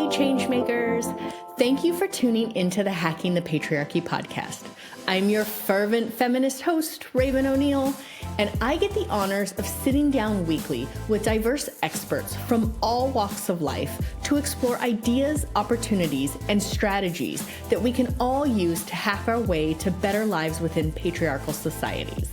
Hey, changemakers! Thank you for tuning into the Hacking the Patriarchy podcast. I'm your fervent feminist host, Raven O'Neill, and I get the honors of sitting down weekly with diverse experts from all walks of life to explore ideas, opportunities, and strategies that we can all use to hack our way to better lives within patriarchal societies.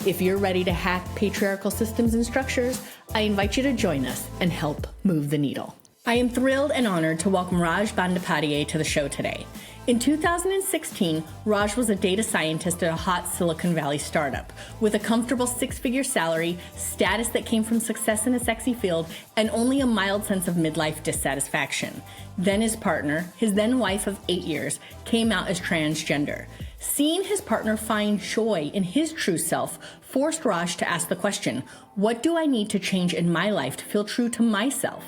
If you're ready to hack patriarchal systems and structures, I invite you to join us and help move the needle. I am thrilled and honored to welcome Raj Bandyopadhyay to the show today. In 2016, Raj was a data scientist at a hot Silicon Valley startup with a comfortable six-figure salary, status that came from success in a sexy field, and only a mild sense of midlife dissatisfaction. Then his partner, his then wife of 8 years, came out as transgender. Seeing his partner find joy in his true self forced Raj to ask the question, what do I need to change in my life to feel true to myself?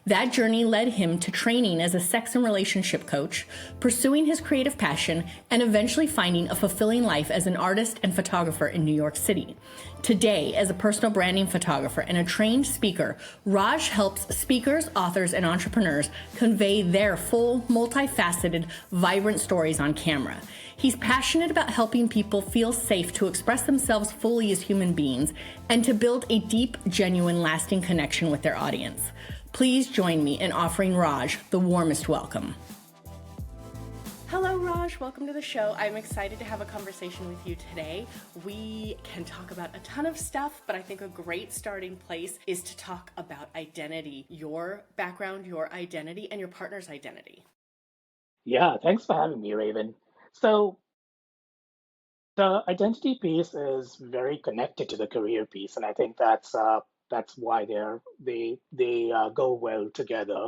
That journey led him to training as a sex and relationship coach, pursuing his creative passion, and eventually finding a fulfilling life as an artist and photographer in New York City. Today, as a personal branding photographer and a trained speaker, Raj helps speakers, authors, and entrepreneurs convey their full, multifaceted, vibrant stories on camera. He's passionate about helping people feel safe to express themselves fully as human beings and to build a deep, genuine, lasting connection with their audience. Please join me in offering Raj the warmest welcome. Hello, Raj. Welcome to the show. I'm excited to have a conversation with you today. We can talk about a ton of stuff, but I think a great starting place is to talk about identity, your background, your identity, and your partner's identity. Yeah, thanks for having me, Raven. So the identity piece is very connected to the career piece, and I think that's why they go well together.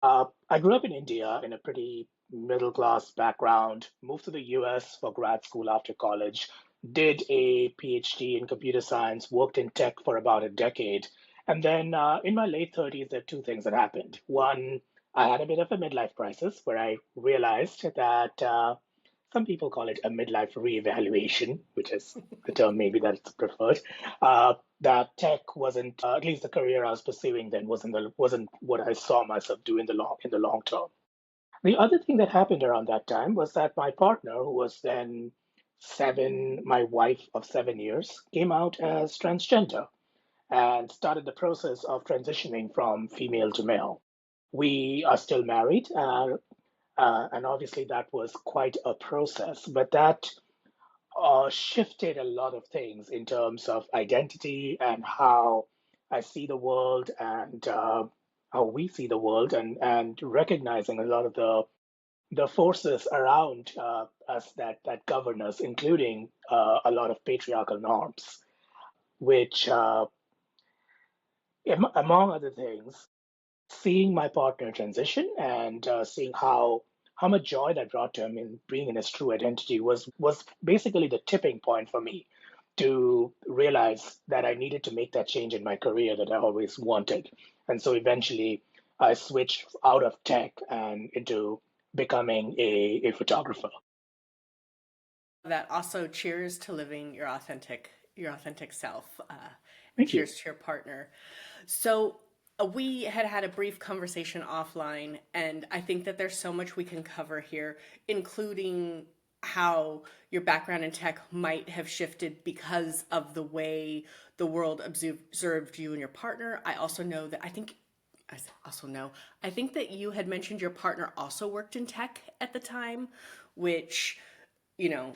I grew up in India in a pretty middle class background, moved to the US for grad school after college, did a PhD in computer science, worked in tech for about a decade. And then in my late 30s, there are two things that happened. One, I had a bit of a midlife crisis where I realized that some people call it a midlife reevaluation, which is the term maybe that's preferred. That tech wasn't, at least the career I was pursuing then wasn't what I saw myself do in the long term. The other thing that happened around that time was that my partner, who was then my wife of 7 years, came out as transgender and started the process of transitioning from female to male. We are still married, and obviously that was quite a process, but that shifted a lot of things in terms of identity and how I see the world and how we see the world, and recognizing a lot of the forces around us that govern us, including a lot of patriarchal norms, which, among other things, seeing my partner transition and seeing how much joy that brought to him in being in his true identity was basically the tipping point for me to realize that I needed to make that change in my career that I always wanted. And so eventually I switched out of tech and into becoming a photographer. That also cheers to living your authentic self, and Thank you. cheers to your partner. So we had a brief conversation offline, and I think that there's so much we can cover here, including how your background in tech might have shifted because of the way the world observed you and your partner. I think that you had mentioned your partner also worked in tech at the time, which, you know,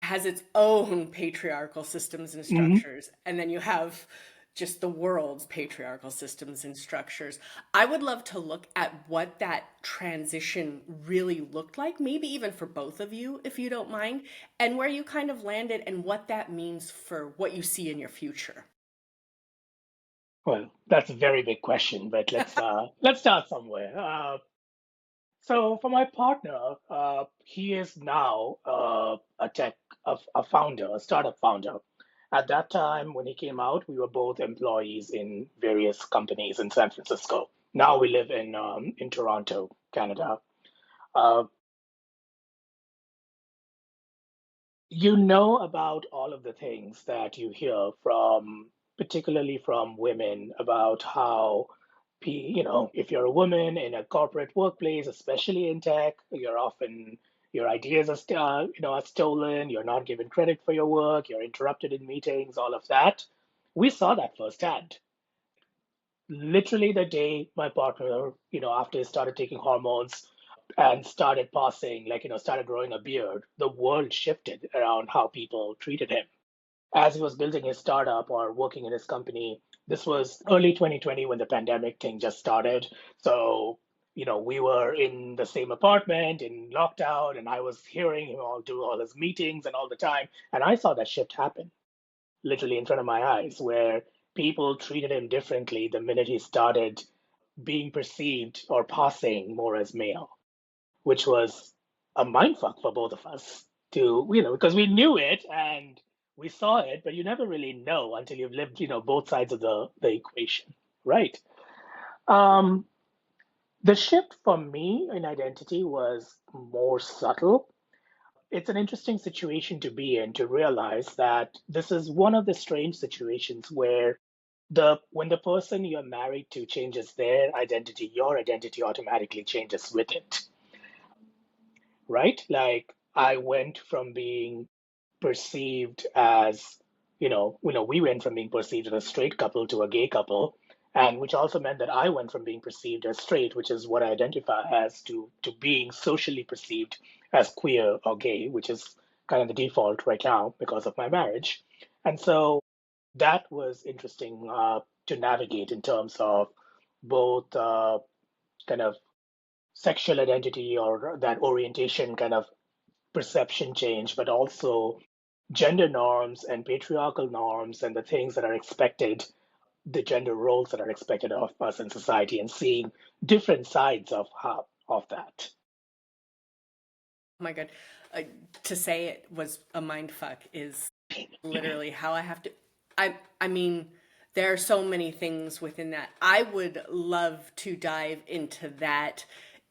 has its own patriarchal systems and Mhm. structures. And then you have just the world's patriarchal systems and structures. I would love to look at what that transition really looked like, maybe even for both of you, if you don't mind, and where you kind of landed and what that means for what you see in your future. Well, that's a very big question, but let's start somewhere. So for my partner, he is now a founder, a startup founder. At that time, when he came out, we were both employees in various companies in San Francisco. Now we live in Toronto, Canada. Uh, you know about all of the things that you hear from, particularly from women, about how if you're a woman in a corporate workplace, especially in tech, you're often your ideas are are stolen. You're not given credit for your work. You're interrupted in meetings. All of that, we saw that firsthand. Literally the day my partner, after he started taking hormones and started passing, started growing a beard, the world shifted around how people treated him as he was building his startup or working in his company. This was early 2020 when the pandemic thing just started. So, we were in the same apartment in lockdown, and I was hearing him all do all his meetings and all the time. And I saw that shift happen literally in front of my eyes, where people treated him differently the minute he started being perceived or passing more as male, which was a mindfuck for both of us to, because we knew it and we saw it, but you never really know until you've lived, both sides of the equation, right? Um, the shift for me in identity was more subtle. It's an interesting situation to be in to realize that this is one of the strange situations where when the person you're married to changes their identity, your identity automatically changes with it, right? Like I went from being perceived as, we went from being perceived as a straight couple to a gay couple, and which also meant that I went from being perceived as straight, which is what I identify as, to being socially perceived as queer or gay, which is kind of the default right now because of my marriage. And so that was interesting to navigate in terms of both kind of sexual identity or that orientation kind of perception change, but also gender norms and patriarchal norms and the things that are expected, the gender roles that are expected of us in society, and seeing different sides of that. Oh my God. Uh, to say it was a mind fuck is literally how I have to. I mean, there are so many things within that. I would love to dive into that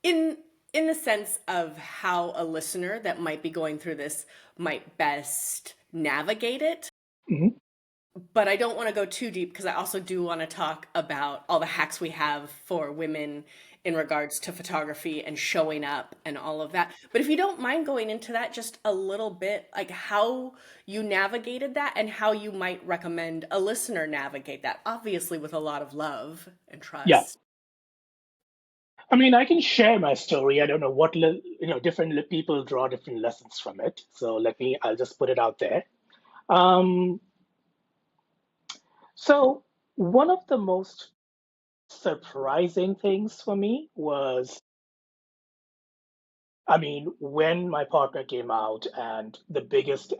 in in the sense of how a listener that might be going through this might best navigate it. Mhm. But I don't want to go too deep because I also do want to talk about all the hacks we have for women in regards to photography and showing up and all of that. But if you don't mind going into that just a little bit, like how you navigated that and how you might recommend a listener navigate that, obviously with a lot of love and Yeah. trust. I mean, I can share my story. I don't know different people draw different lessons from it. So I'll just put it out there. Um, so one of the most surprising things for me was, I mean, when my partner came out, and the biggest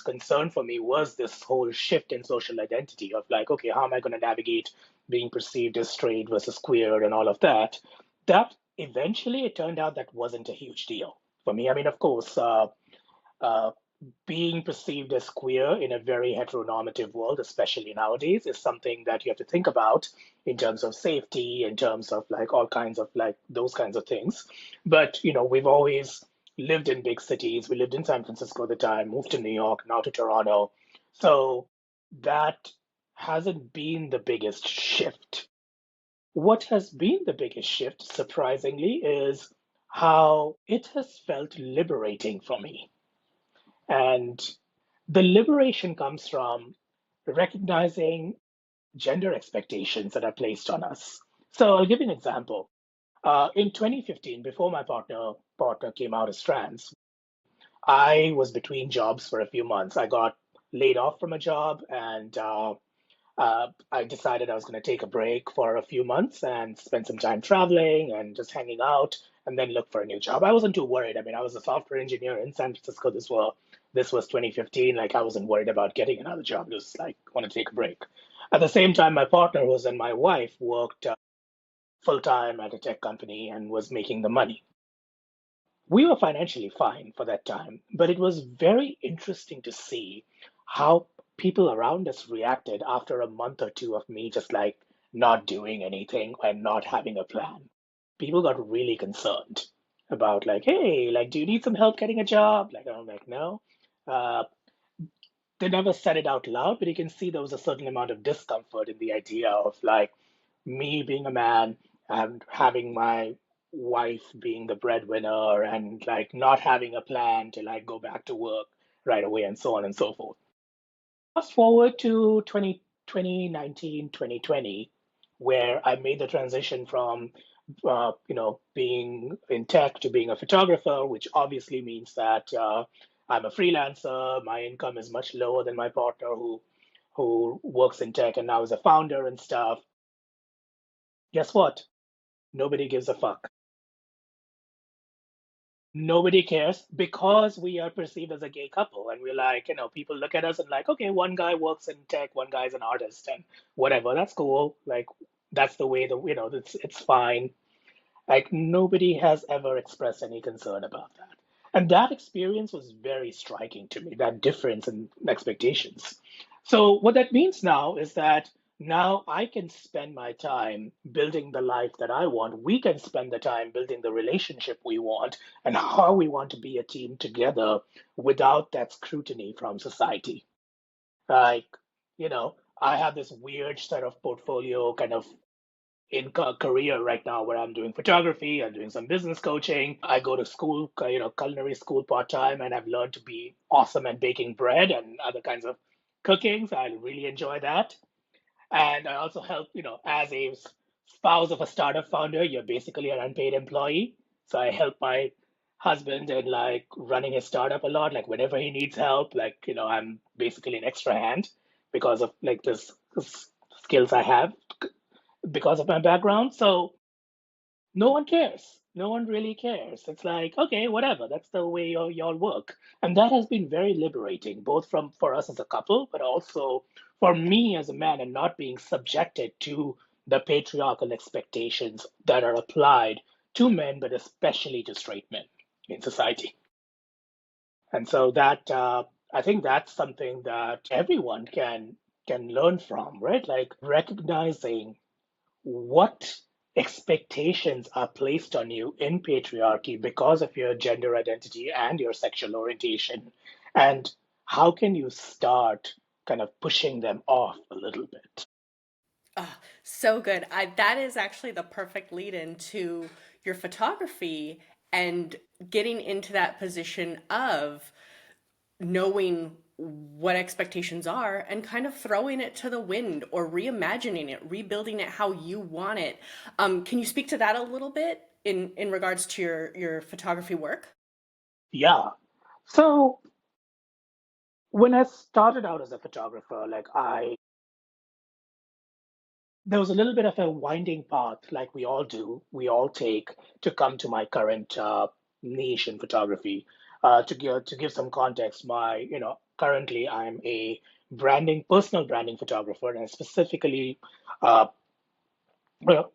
concern for me was this whole shift in social identity of like, okay, how am I going to navigate being perceived as straight versus queer and all of that? That eventually it turned out that wasn't a huge deal for me. I mean, of course, uh, being perceived as queer in a very heteronormative world, especially nowadays, is something that you have to think about in terms of safety, in terms of like all kinds of like those kinds of things. But, we've always lived in big cities. We lived in San Francisco at the time, moved to New York, now to Toronto. So that hasn't been the biggest shift. What has been the biggest shift, surprisingly, is how it has felt liberating for me. And the liberation comes from recognizing gender expectations that are placed on us. So I'll give you an example. In 2015, before my partner came out as trans, I was between jobs for a few months. I got laid off from a job, and I decided I was going to take a break for a few months and spend some time traveling and just hanging out, and then look for a new job. I wasn't too worried. I mean, I was a software engineer in San Francisco. This was 2015. Like, I wasn't worried about getting another job. Just like want to take a break. At the same time, my partner, who was and my wife, worked full time at a tech company and was making the money. We were financially fine for that time, but it was very interesting to see how people around us reacted after a month or two of me just like not doing anything and not having a plan. People got really concerned about like, hey, like, do you need some help getting a job? Like, I'm like, no. Uh, they never said it out loud, but you can see there was a certain amount of discomfort in the idea of like, me being a man and having my wife being the breadwinner and like not having a plan to like go back to work right away and so on and so forth. Fast forward to 2019, 2020, where I made the transition from being in tech to being a photographer, which obviously means that I'm a freelancer. My income is much lower than my partner who works in tech and now is a founder and stuff. Guess what? Nobody gives a fuck. Nobody cares because we are perceived as a gay couple. And we're like, people look at us and like, okay, one guy works in tech, one guy's an artist, and whatever, that's cool. Like, that's the way it's fine. Like, nobody has ever expressed any concern about that. And that experience was very striking to me, that difference in expectations. So, what that means now is that now I can spend my time building the life that I want. We can spend the time building the relationship we want and how we want to be a team together without that scrutiny from society. Like, I have this weird sort of portfolio kind of in career right now where I'm doing photography, I'm doing some business coaching. I go to school, culinary school part time, and I've learned to be awesome at baking bread and other kinds of cooking. So I really enjoy that. And I also help, as a spouse of a startup founder, you're basically an unpaid employee. So I help my husband in like running his startup a lot. Like whenever he needs help, like, I'm basically an extra hand because of like this skills I have because of my background. So no one cares. No one really cares. It's like, okay, whatever. That's the way y'all work. And that has been very liberating, both from for us as a couple, but also for me as a man and not being subjected to the patriarchal expectations that are applied to men, but especially to straight men in society. And so that I think that's something that everyone can learn from, right? Like recognizing what expectations are placed on you in patriarchy because of your gender identity and your sexual orientation, and how can you start kind of pushing them off a little bit. Oh, so good. That is actually the perfect lead into your photography and getting into that position of knowing what expectations are and kind of throwing it to the wind or reimagining it, rebuilding it how you want it. Can you speak to that a little bit in regards to your photography work? Yeah, so when I started out as a photographer, like I there was a little bit of a winding path, like we all do, we all take to come to my current niche in photography. To give some context, my currently I'm a personal branding photographer, and I specifically uh,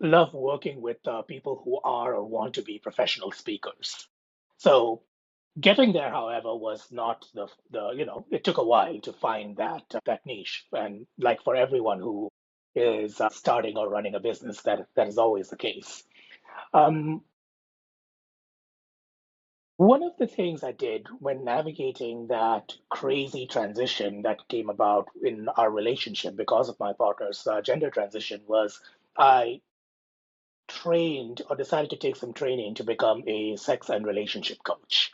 love working with people who are or want to be professional speakers. So getting there, however, was not the it took a while to find that niche, and like for everyone who is starting or running a business, that is always the case. Um, One of the things I did when navigating that crazy transition that came about in our relationship because of my partner's gender transition was I trained or decided to take some training to become a sex and relationship coach.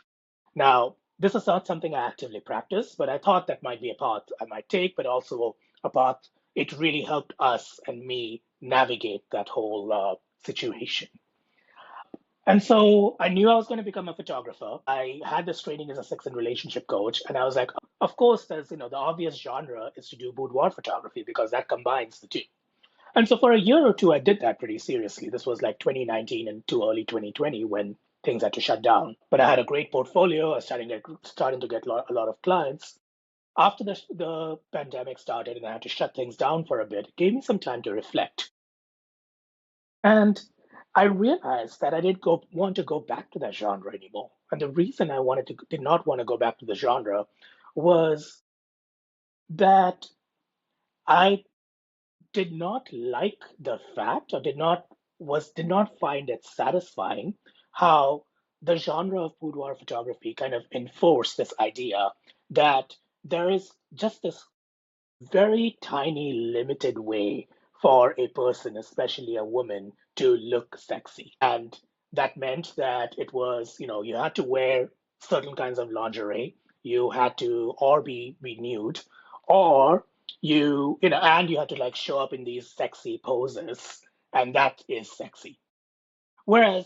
Now, this is not something I actively practice, but I thought that might be a path I might take, but also a path it really helped us and me navigate that whole situation. And so I knew I was going to become a photographer. I had this training as a sex and relationship coach, and I was like, of course, there's the obvious genre is to do boudoir photography because that combines the two. And so for a year or two, I did that pretty seriously. This was like 2019 and to early 2020 when things had to shut down. But I had a great portfolio. I was starting to get a lot of clients. After the pandemic started and I had to shut things down for a bit, it gave me some time to reflect. And I realized that I didn't want to go back to that genre anymore. And the reason did not want to go back to the genre was that I did not like the fact or did not find it satisfying how the genre of boudoir photography kind of enforced this idea that there is just this very tiny limited way for a person, especially a woman, to look sexy. And that meant that it was, you had to wear certain kinds of lingerie. You had to or be nude, or and you had to like show up in these sexy poses, and that is sexy. Whereas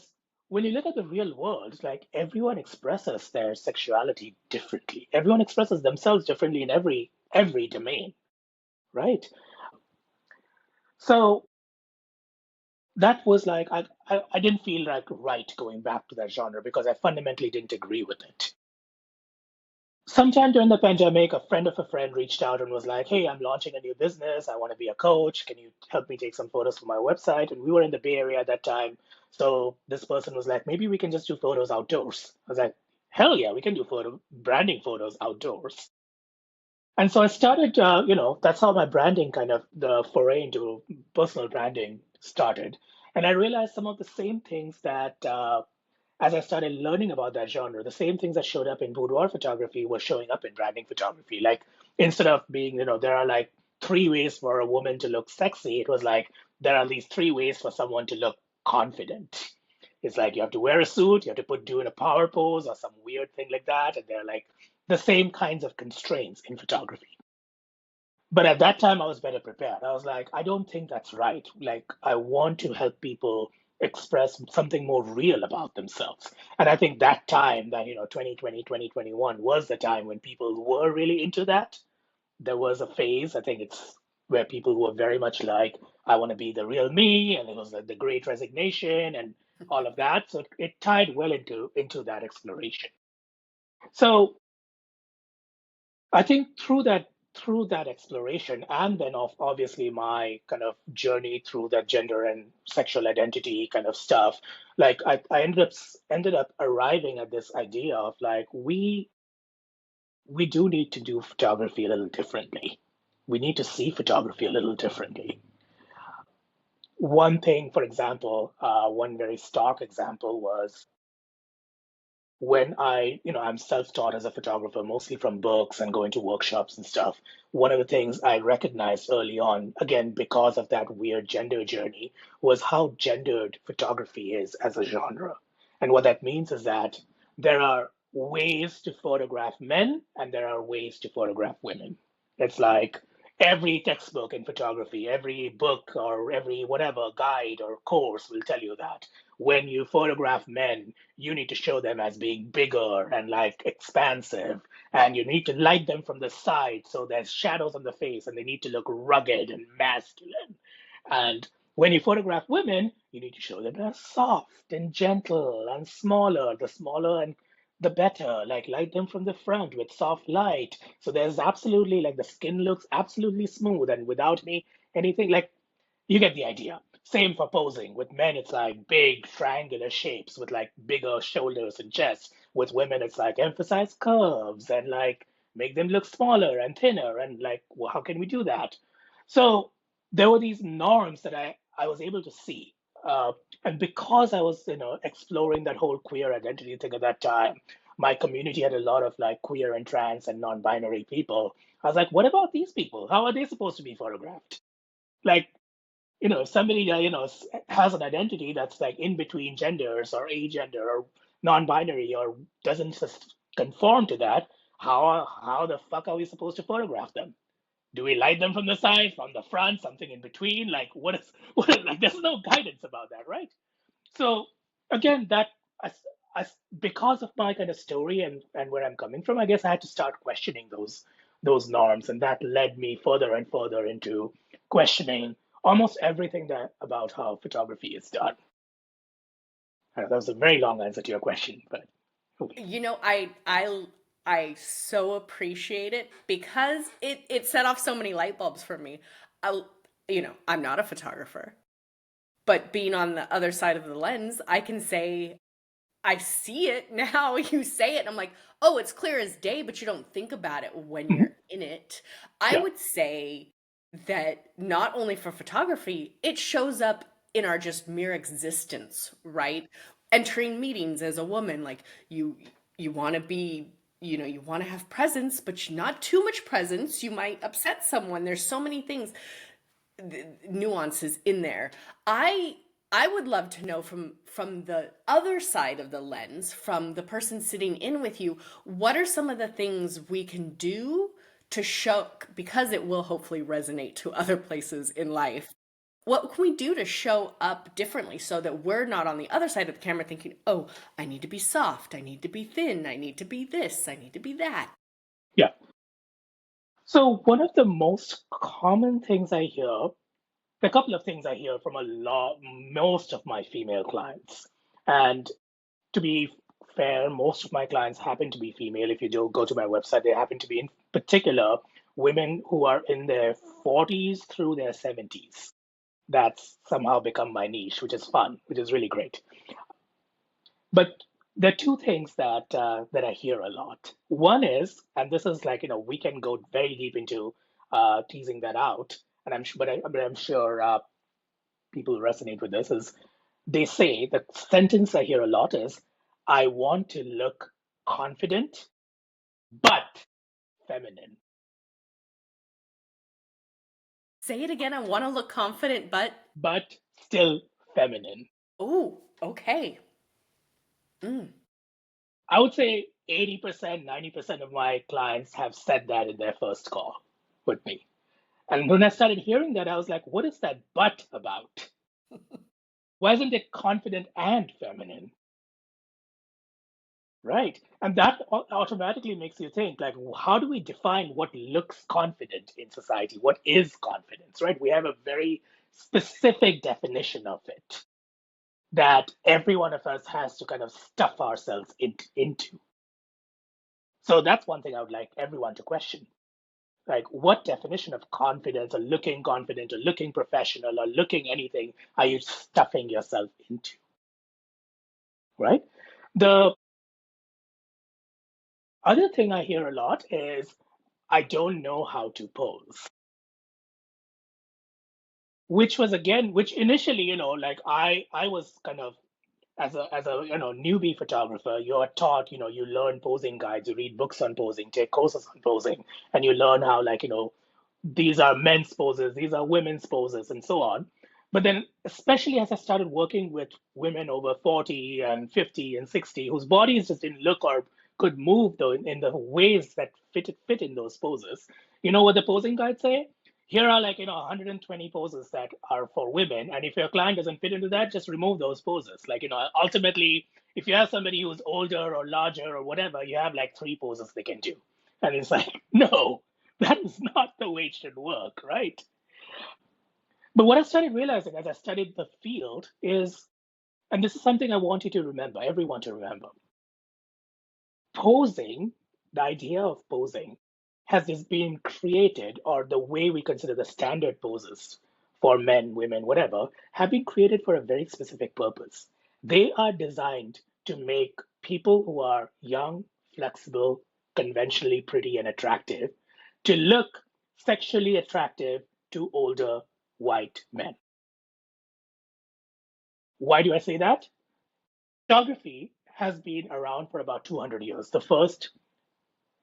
when you look at the real world, like everyone expresses their sexuality differently. Everyone expresses themselves differently in every domain, right? So that was like I didn't feel like right going back to that genre because I fundamentally didn't agree with it. Sometime during the pandemic, a friend of a friend reached out and was like, "Hey, I'm launching a new business. I want to be a coach. Can you help me take some photos for my website?" And we were in the Bay Area at that time. So this person was like, "Maybe we can just do photos outdoors." I was like, "Hell yeah, we can do branding photos outdoors." And so I started, that's how my branding kind of the foray into personal branding started. And I realized some of the same things that as I started learning about that genre, the same things that showed up in boudoir photography were showing up in branding photography. Like instead of being, there are like three ways for a woman to look sexy, it was like there are these three ways for someone to look confident. It's like you have to wear a suit, you have to do in a power pose or some weird thing like that, and they're like the same kinds of constraints in photography. But at that time, I was better prepared. I was like, I don't think that's right. Like, I want to help people express something more real about themselves. And I think that time, that, 2020, 2021 was the time when people were really into that. There was a phase, I think it's where people were very much like, I want to be the real me. And it was like the great resignation and all of that. So it tied well into that exploration. So I think through that exploration, and then obviously my kind of journey through that gender and sexual identity kind of stuff, like I ended up arriving at this idea of like we do need to do photography a little differently. We need to see photography a little differently. One thing, for example, one very stark example was when I'm self-taught as a photographer, mostly from books and going to workshops and stuff. One of the things I recognized early on, again, because of that weird gender journey, was how gendered photography is as a genre. And what that means is that there are ways to photograph men and there are ways to photograph women. It's like every textbook in photography, every book or every whatever guide or course will tell you that when you photograph men, you need to show them as being bigger and like expansive, and you need to light them from the side so there's shadows on the face and they need to look rugged and masculine. And when you photograph women, you need to show them as soft and gentle and smaller. The smaller and the better. Like light them from the front with soft light. So there's absolutely like the skin looks absolutely smooth and without anything like you get the idea. Same for posing. With men, it's like big triangular shapes with like bigger shoulders and chest. With women, it's like emphasize curves and like make them look smaller and thinner. And like, well, how can we do that? So there were these norms that I was able to see. Uh, and because I was, exploring that whole queer identity thing at that time, my community had a lot of like queer and trans and non-binary people. I was like, what about these people? How are they supposed to be photographed? Like, if somebody has an identity that's like in between genders or agender or non-binary or doesn't conform to that, how the fuck are we supposed to photograph them? Do we light them from the side, from the front, something in between? Like like there's no guidance about that, right? So again, that as, because of my kind of story and where I'm coming from, I guess I had to start questioning those norms, and that led me further and further into questioning almost everything that about how photography is done. That was a very long answer to your question, but okay. I so appreciate it because it set off so many light bulbs for me. I I'm not a photographer, but being on the other side of the lens, I can say I see it now. You say it, and I'm like, oh, it's clear as day, but you don't think about it when Mhm. you're in it. I Yeah. would say that not only for photography, it shows up in our just mere existence, right? Entering meetings as a woman, like you want to be, you want to have presence, but not too much presence. You might upset someone. There's so many things. nuances in there. I would love to know from the other side of the lens, from the person sitting in with you, what are some of the things we can do to show, because it will hopefully resonate to other places in life. What can we do to show up differently so that we're not on the other side of the camera thinking, oh, I need to be soft, I need to be thin, I need to be this, I need to be that? Yeah. So one of the most common things I hear, a couple of things I hear from most of my female clients, and to be fair, most of my clients happen to be female. If you do go to my website, they happen to be in particular women who are in their 40s through their 70s. That's somehow become my niche, which is fun, which is really great. But there are two things that I hear a lot. One is, and this is like we can go very deep into teasing that out, and I'm sure people resonate with this. Is they say the sentence I hear a lot is, "I want to look confident but feminine." Say it again. I want to look confident, But still feminine. oh, okay. Mm. I would say 80%, 90% of my clients have said that in their first call with me. And when I started hearing that, I was like, what is that but about? Why isn't it confident and feminine? Right. And that automatically makes you think, like, how do we define what looks confident in society? What is confidence, right? We have a very specific definition of it that every one of us has to kind of stuff ourselves into. So that's one thing I would like everyone to question. Like, what definition of confidence or looking confident or looking professional or looking anything are you stuffing yourself into, right? The other thing I hear a lot is, I don't know how to pose, which initially, like I was kind of as a newbie photographer, you're taught, you learn posing guides, you read books on posing, take courses on posing, and you learn how, like, these are men's poses, these are women's poses, and so on. But then, especially as I started working with women over 40 and 50 and 60, whose bodies just didn't look or could move though in the ways that fit in those poses, you know what the posing guides say? Here are, like, 120 poses that are for women, and if your client doesn't fit into that, just remove those poses. Like, ultimately, if you have somebody who's older or larger or whatever, you have like three poses they can do. And it's like, no, that is not the way it should work, right? But what I started realizing as I studied the field is, and this is something I want you to remember, everyone to remember, posing, the idea of posing, has this been created, or the way we consider the standard poses for men, women, whatever, have been created for a very specific purpose. They are designed to make people who are young, flexible, conventionally pretty, and attractive to look sexually attractive to older white men. Why do I say that? Photography has been around for about 200 years. The first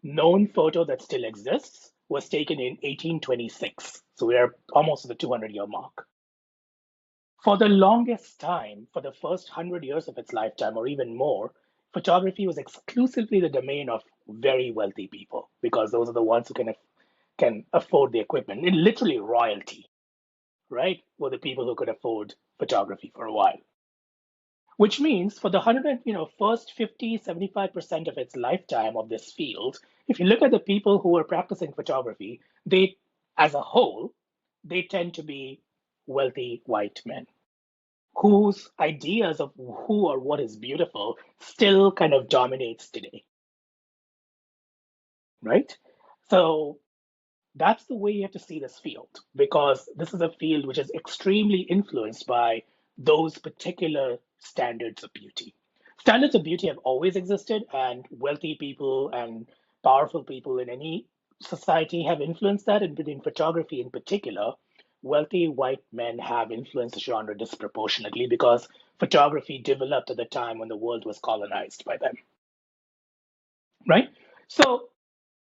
known photo that still exists was taken in 1826. So we are almost at the 200-year mark. For the longest time, for the first 100 years of its lifetime, or even more, photography was exclusively the domain of very wealthy people because those are the ones who can afford the equipment. And literally royalty, right? Were the people who could afford photography for a while. Which means for the first 50, 75% of its lifetime of this field, if you look at the people who are practicing photography, they, as a whole, they tend to be wealthy white men whose ideas of who or what is beautiful still kind of dominates today, right? So that's the way you have to see this field, because this is a field which is extremely influenced by those particular standards of beauty. Standards of beauty have always existed, and wealthy people and powerful people in any society have influenced that. And in photography in particular, wealthy white men have influenced the genre disproportionately because photography developed at the time when the world was colonized by them, right? So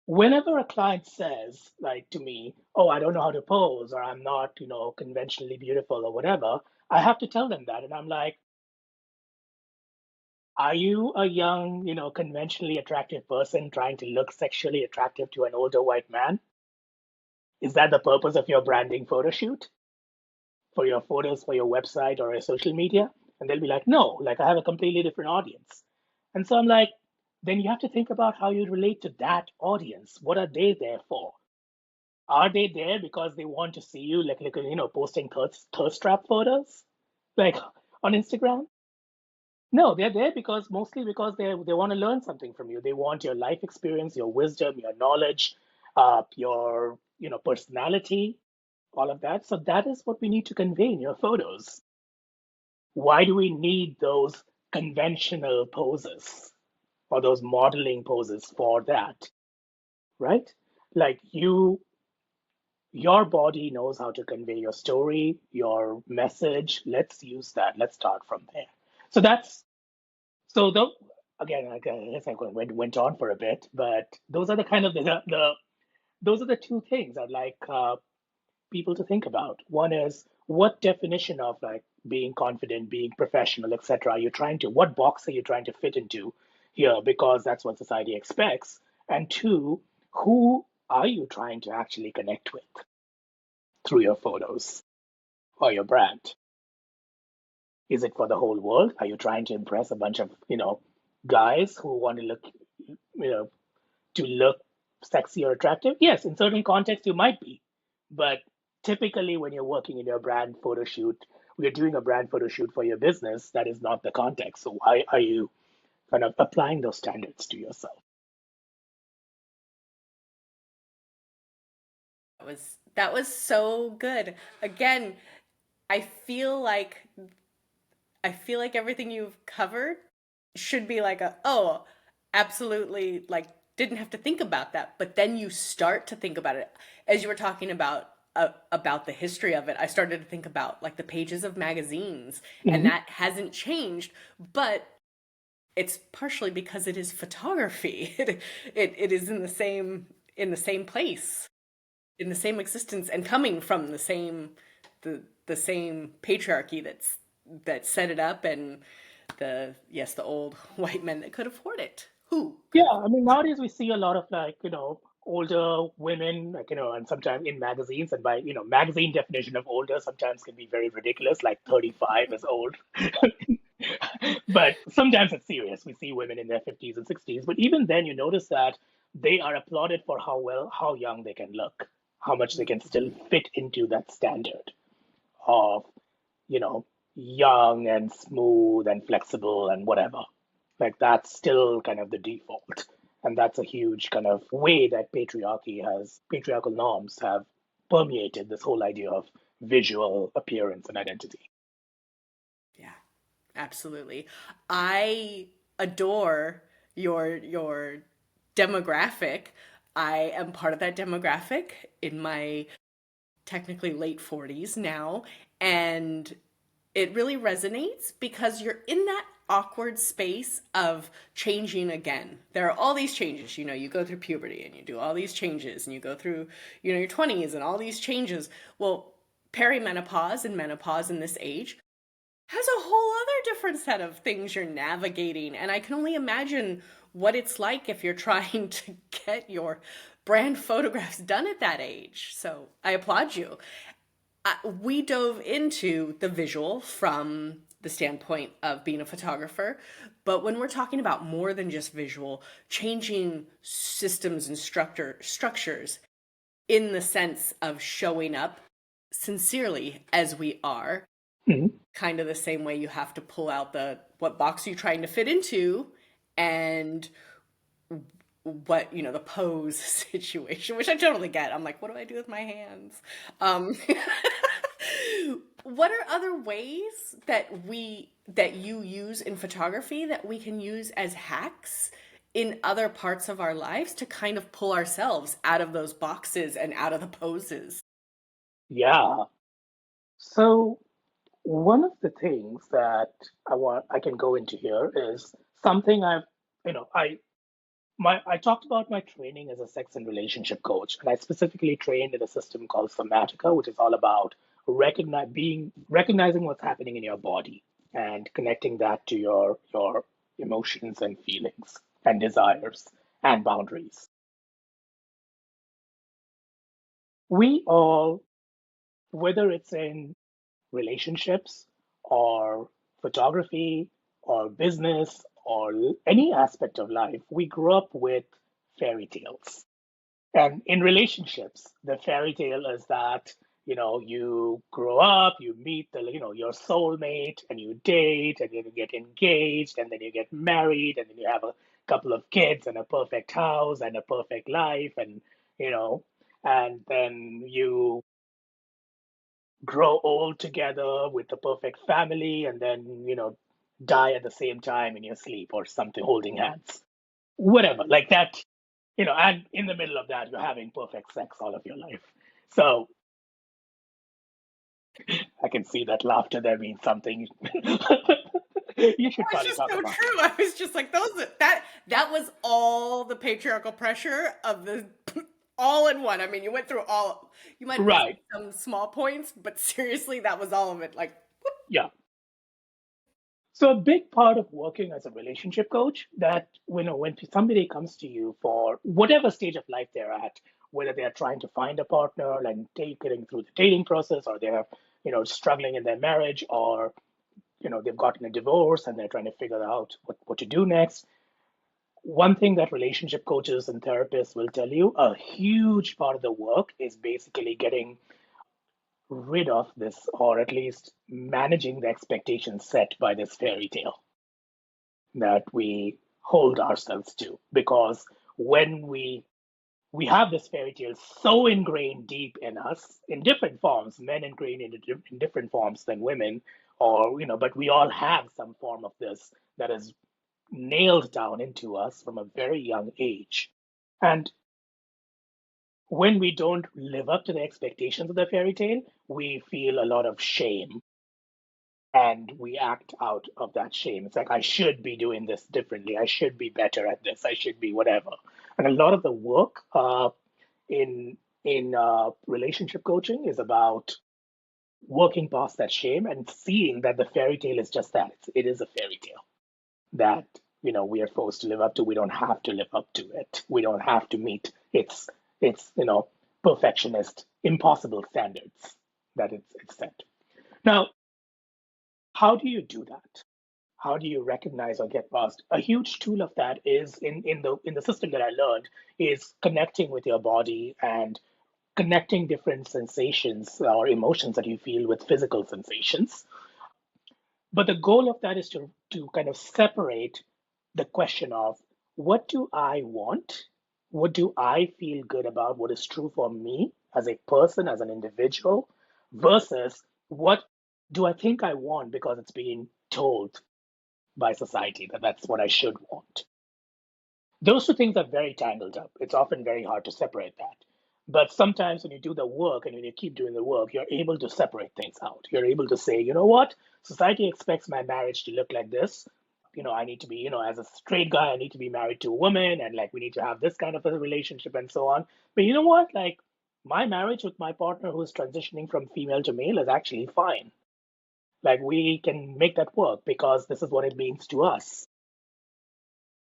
whenever a client says, like to me, oh, I don't know how to pose, or I'm not, conventionally beautiful or whatever, I have to tell them that. And I'm like, are you a young, conventionally attractive person trying to look sexually attractive to an older white man? Is that the purpose of your branding photo shoot for your photos for your website or your social media? And they'll be like, no, like I have a completely different audience. And so I'm like, then you have to think about how you relate to that audience. What are they there for? Are they there because they want to see you like posting thirst trap photos like on Instagram? No, they're there because mostly because they want to learn something from you. They want your life experience, your wisdom, your knowledge, your personality, all of that. So that is what we need to convey in your photos. Why do we need those conventional poses or those modeling poses for that, right? Like your body knows how to convey your story, your message. Let's use that. Let's start from there. So that's so the again, I guess I went on for a bit, but those are the kind of the those are the two things I'd like people to think about. One is what definition of like being confident, being professional, etc. Are you trying to? What box are you trying to fit into here? Because that's what society expects. And two, who are you trying to actually connect with through your photos or your brand? Is it for the whole world? Are you trying to impress a bunch of, guys who want to look, know, to look sexy or attractive? Yes, in certain contexts you might be. But typically when you're working in your brand photo shoot, we're doing a brand photo shoot for your business, that is not the context. So why are you kind of applying those standards to yourself? That was so good. Again, I feel like I feel like everything you've covered should be like a, oh, absolutely, like didn't have to think about that. But then you start to think about it as you were talking about the history of it. I started to think about like the pages of magazines, and Hmm. that hasn't changed, but it's partially because it is photography. It is in the same place, in the same existence, and coming from the same patriarchy that set it up, and the old white men that could afford it. Who could Yeah, afford I mean, nowadays we see a lot of like, older women, like, and sometimes in magazines, and by, magazine definition of older sometimes can be very ridiculous, like 35 is old. But sometimes it's serious. We see women in their 50s and 60s, but even then you notice that they are applauded for how young they can look, how much they can still fit into that standard of, you know, young and smooth and flexible and whatever. Like that's still kind of the default. And that's a huge kind of way that patriarchal norms have permeated this whole idea of visual appearance and identity. Yeah, absolutely. I adore your demographic. I am part of that demographic in my technically late 40s now, and it really resonates because you're in that awkward space of changing again. There are all these changes, you go through puberty and you do all these changes, and you go through, your 20s and all these changes. Well, perimenopause and menopause in this age has a whole other different set of things you're navigating. And I can only imagine what it's like if you're trying to get your brand photographs done at that age. So I applaud you. We dove into the visual from the standpoint of being a photographer, but when we're talking about more than just visual, changing systems and structures in the sense of showing up sincerely as we are, Mhm. kind of the same way you have to pull out the what box are you trying to fit into, and what the pose situation, which I totally get. I'm like, what do I do with my hands? um what are other ways that you use in photography that we can use as hacks in other parts of our lives to kind of pull ourselves out of those boxes and out of the poses? Yeah. So one of the things that I can go into here is something I I talked about my training as a sex and relationship coach, and I specifically trained in a system called Somatica, which is all about recognizing what's happening in your body and connecting that to your emotions and feelings and desires and boundaries. We all, whether it's in relationships or photography or business or any aspect of life, we grew up with fairy tales. And in relationships, the fairy tale is that, you grow up, you meet your soulmate and you date and then you get engaged and then you get married and then you have a couple of kids and a perfect house and a perfect life you know, and then you grow old together with the perfect family and then, die at the same time in your sleep or something, holding hands, whatever, like that, and in the middle of that, you're having perfect sex all of your life. So I can see that laughter there means something. You should It's probably just talk so about true. I was just like, that was all the patriarchal pressure of the all in one. I mean, you went through all. You might it. have missed Right. some small points, but seriously, that was all of it. Like, Yeah. So a big part of working as a relationship coach that when somebody comes to you for whatever stage of life they're at, whether they're trying to find a partner and getting through the dating process, or they're struggling in their marriage, or they've gotten a divorce and they're trying to figure out what to do next. One thing that relationship coaches and therapists will tell you, a huge part of the work is basically getting rid of this, or at least managing the expectations set by this fairy tale that we hold ourselves to. Because when we have this fairy tale so ingrained deep in us in different forms, men ingrained in different forms than women, or but we all have some form of this that is nailed down into us from a very young age. And when we don't live up to the expectations of the fairy tale, we feel a lot of shame and we act out of that shame. It's like, I should be doing this differently. I should be better at this. I should be whatever. And a lot of the work in relationship coaching is about working past that shame and seeing that the fairy tale is just that. It is a fairy tale that we are forced to live up to. We don't have to live up to it. We don't have to meet its perfectionist, impossible standards that it's set. Now, how do you do that? How do you recognize or get past? A huge tool of that is in the system that I learned is connecting with your body and connecting different sensations or emotions that you feel with physical sensations. But the goal of that is to kind of separate the question of what do I want? What do I feel good about? What is true for me as a person, as an individual, versus what do I think I want because it's being told by society that that's what I should want? Those two things are very tangled up. It's often very hard to separate that. But sometimes when you do the work and when you keep doing the work, you're able to separate things out. You're able to say, you know what? Society expects my marriage to look like this. I need to be, as a straight guy, I need to be married to a woman and like we need to have this kind of a relationship and so on. But you know what? Like my marriage with my partner who is transitioning from female to male is actually fine. Like we can make that work because this is what it means to us.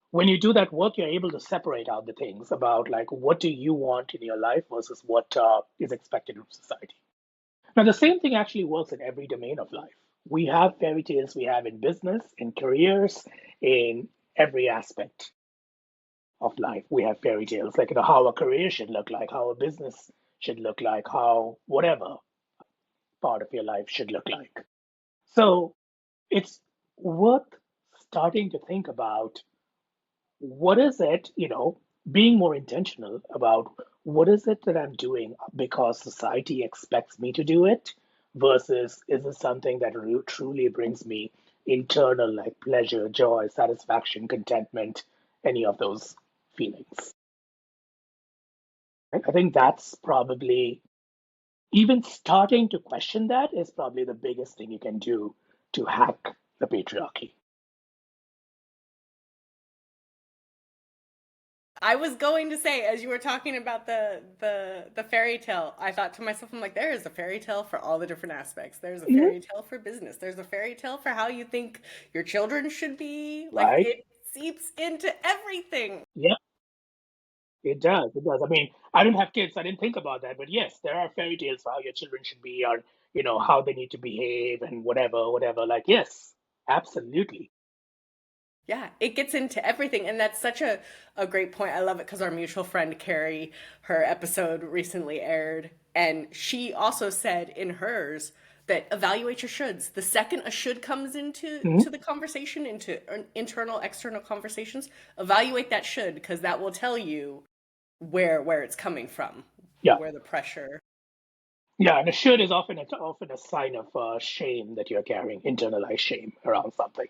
When you do that work, you're able to separate out the things about like what do you want in your life versus what is expected of society. Now, the same thing actually works in every domain of life. We have fairy tales we have in business, in careers, in every aspect of life. We have fairy tales like how a career should look like, how a business should look like, how whatever part of your life should look like. So it's worth starting to think about what is it, being more intentional about what is it that I'm doing because society expects me to do it versus is it something that truly brings me internal like pleasure, joy, satisfaction, contentment, any of those feelings. I think that's probably even starting to question that is probably the biggest thing you can do to hack the patriarchy. I was going to say, as you were talking about the fairy tale, I thought to myself, I'm like, there is a fairy tale for all the different aspects. There's a Mhm. fairy tale for business. There's a fairy tale for how you think your children should be. Like Right? it seeps into everything. Yeah, it does. It does. I mean, I don't have kids, so I didn't think about that. But yes, there are fairy tales for how your children should be, or how they need to behave, and whatever, whatever. Like, yes, absolutely. Yeah, it gets into everything. And that's such a great point. I love it because our mutual friend Carrie, her episode recently aired, and she also said in hers that evaluate your shoulds. The second a should comes into Mhm. the conversation, into internal, external conversations, evaluate that should because that will tell you where it's coming from, Yeah, where the pressure. yeah. And a should is often a sign of shame that you're carrying, internalized shame around something.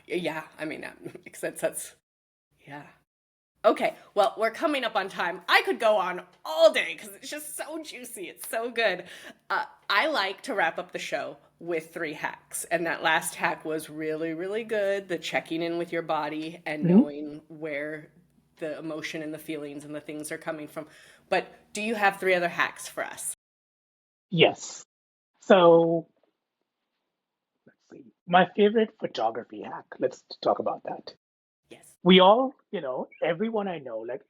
Yeah, I mean that makes sense. That's yeah. Okay, well, we're coming up on time. I could go on all day because it's just so juicy. It's so good. I like to wrap up the show with 3 hacks. And that last hack was really, really good. The checking in with your body and Mhm. knowing where the emotion and the feelings and the things are coming from. But do you have 3 other hacks for us? Yes. So let's see. My favorite photography hack. Let's talk about that. Yes. We all, everyone I know, like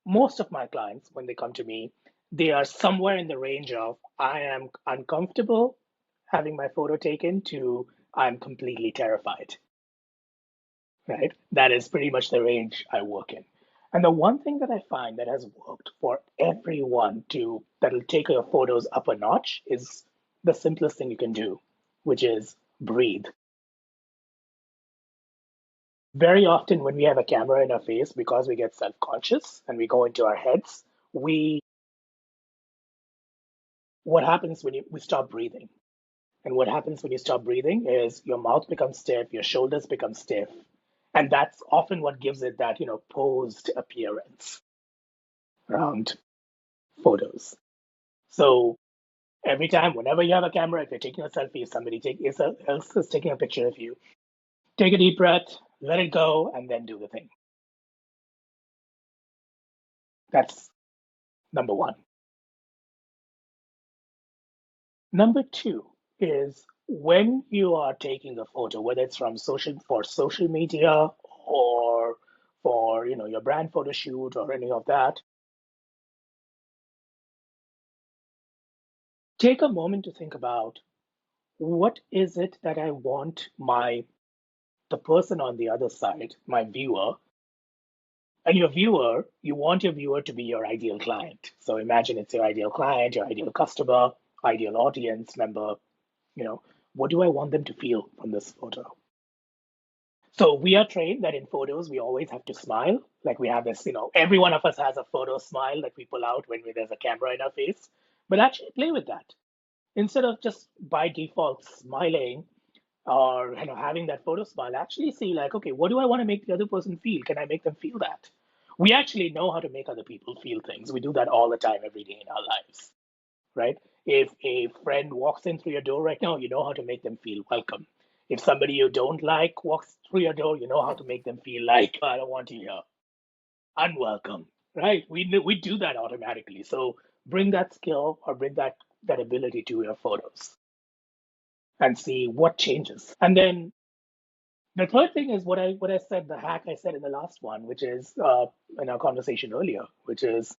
most of my clients, when they come to me, they are somewhere in the range of I am uncomfortable having my photo taken to I'm completely terrified, right? That is pretty much the range I work in. And the one thing that I find that has worked for everyone that'll take your photos up a notch is the simplest thing you can do, which is breathe. Very often when we have a camera in our face, because we get self-conscious and we go into our heads, we what happens when we stop breathing? And what happens when you stop breathing is your mouth becomes stiff, your shoulders become stiff. And that's often what gives it that, posed appearance around photos. So every time, whenever you have a camera, if you're taking a selfie, if else is taking a picture of you, take a deep breath, let it go, and then do the thing. That's number one. Number two is when you are taking a photo, whether it's for social media or for your brand photo shoot or any of that, take a moment to think about what is it that I want the person on the other side, my viewer, and you want your viewer to be your ideal client. So imagine it's your ideal client, your ideal customer, ideal audience member, you know, what do I want them to feel from this photo? So we are trained that in photos we always have to smile. Like we have this, every one of us has a photo smile that we pull out when there's a camera in our face. But actually play with that. Instead of just by default smiling or having that photo smile, actually see like, okay, what do I want to make the other person feel? Can I make them feel that? We actually know how to make other people feel things. We do that all the time, every day in our lives, right? If a friend walks in through your door right now, you know how to make them feel welcome. If somebody you don't like walks through your door, you know how to make them feel like, I don't want you here, unwelcome, right? We do that automatically. So bring that skill or bring that ability to your photos and see what changes. And then the third thing is what I said, the hack I said in the last one, which is in our conversation earlier, which is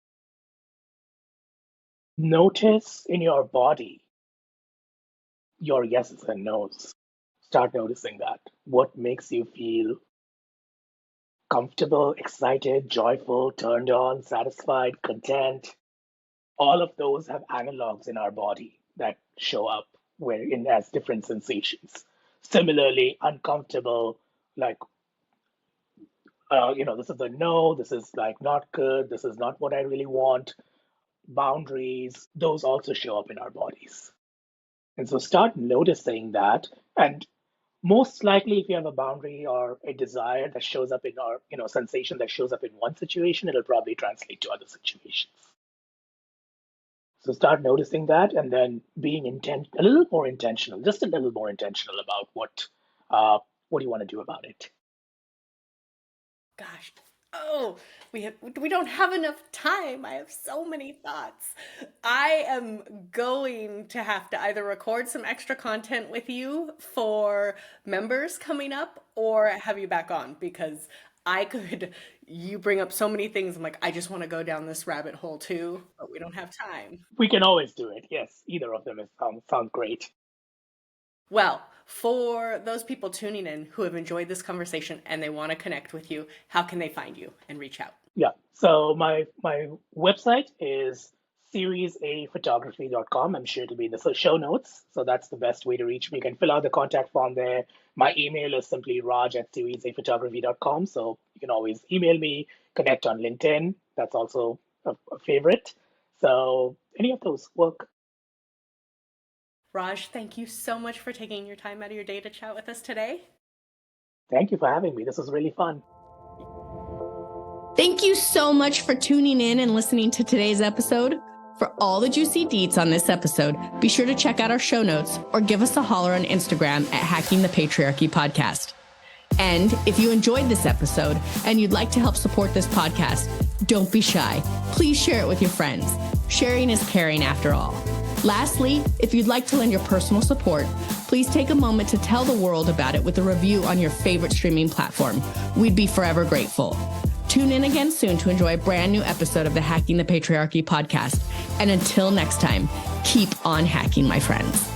notice in your body your yeses and nos. Start noticing that. What makes you feel comfortable, excited, joyful, turned on, satisfied, content? All of those have analogs in our body that show up where in as different sensations. Similarly, uncomfortable, like this is a no, this is like not good, this is not what I really want. Boundaries, those also show up in our bodies. And so start noticing that. And most likely, if you have a boundary or a desire that shows up in our, sensation that shows up in one situation, it'll probably translate to other situations. So start noticing that and then being a little more intentional, just a little more intentional about what do you want to do about it. Gosh. Oh, we don't have enough time. I have so many thoughts. I am going to have to either record some extra content with you for members coming up or have you back on because you bring up so many things. I'm like, I just want to go down this rabbit hole too, but we don't have time. We can always do it. Yes, either of them sound great. Well, for those people tuning in who have enjoyed this conversation and they want to connect with you, how can they find you and reach out? Yeah. So my website is seriesaphotography.com. I'm sure it'll be in the show notes. So that's the best way to reach me. You can fill out the contact form there. My email is simply raj@seriesaphotography.com. So you can always email me, connect on LinkedIn. That's also a favorite. So any of those work. Raj, thank you so much for taking your time out of your day to chat with us today. Thank you for having me. This was really fun. Thank you so much for tuning in and listening to today's episode. For all the juicy deets on this episode, be sure to check out our show notes or give us a holler on Instagram at Hacking the Patriarchy Podcast. And if you enjoyed this episode and you'd like to help support this podcast, don't be shy. Please share it with your friends. Sharing is caring after all. Lastly, if you'd like to lend your personal support, please take a moment to tell the world about it with a review on your favorite streaming platform. We'd be forever grateful. Tune in again soon to enjoy a brand new episode of the Hacking the Patriarchy podcast. And until next time, keep on hacking, my friends.